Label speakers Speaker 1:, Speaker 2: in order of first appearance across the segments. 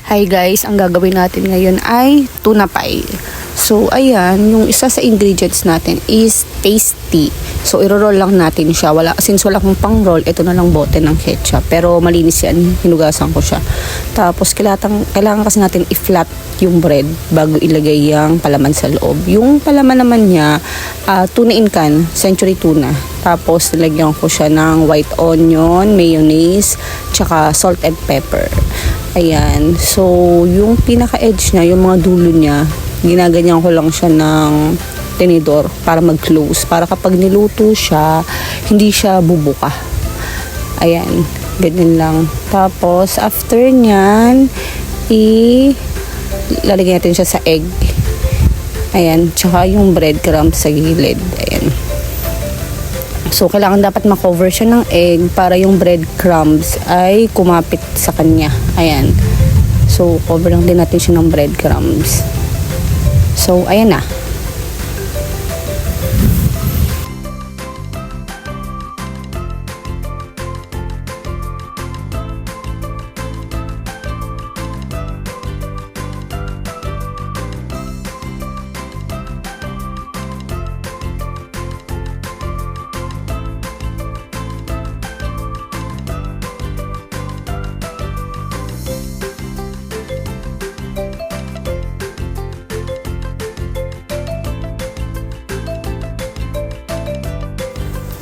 Speaker 1: Hi guys, ang gagawin natin ngayon ay tuna pie. So ayan, yung isa sa ingredients natin is tasty. So iro-roll lang natin siya. Since wala kong pang roll, ito na lang bote ng ketchup. Pero malinis yan, hinugasan ko siya. Tapos kailangan kasi natin i-flat yung bread bago ilagay yung palaman sa loob. Yung palaman naman niya, tuna in can, century tuna. Tapos nilagyan ko siya ng white onion, mayonnaise, tsaka salt and pepper. Ayan. So, yung pinaka-edge niya, yung mga dulo niya, ginaganyan ko lang siya ng tinidor para mag-close. Para kapag niluto siya, hindi siya bubuka. Ayan. Ganyan lang. Tapos, after nyan, lalagyan natin siya sa egg. Ayan. Tsaka yung breadcrumbs sa gilid. Ayan. So, kailangan dapat makover siya ng egg para yung breadcrumbs ay kumapit sa kanya. Ayan. So, cover lang din natin siya ng breadcrumbs. So, ayan na.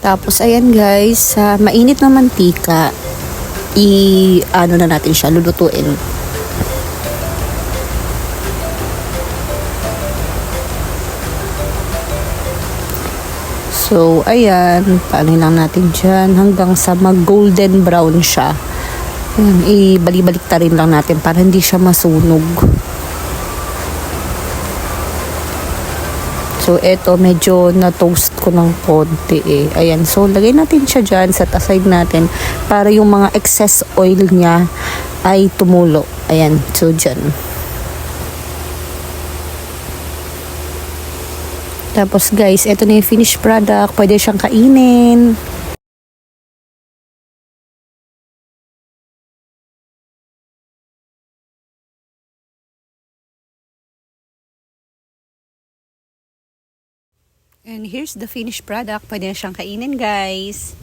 Speaker 1: Tapos, ayan guys, sa mainit na mantika, ano na natin siya, lulutuin. So, ayan, paano lang natin dyan hanggang sa mag-golden brown siya. Ayan, ibalik-balik ta rin lang natin para hindi siya masunog. So, eto, medyo na-toast ko ng konti eh. Ayan, so, lagay natin siya dyan, set aside natin para yung mga excess oil niya ay tumulo. Ayan, so, dyan. Tapos, guys, eto na yung finished product. Pwede siyang kainin. And here's the finished product. Pwede na siyang kainin, guys.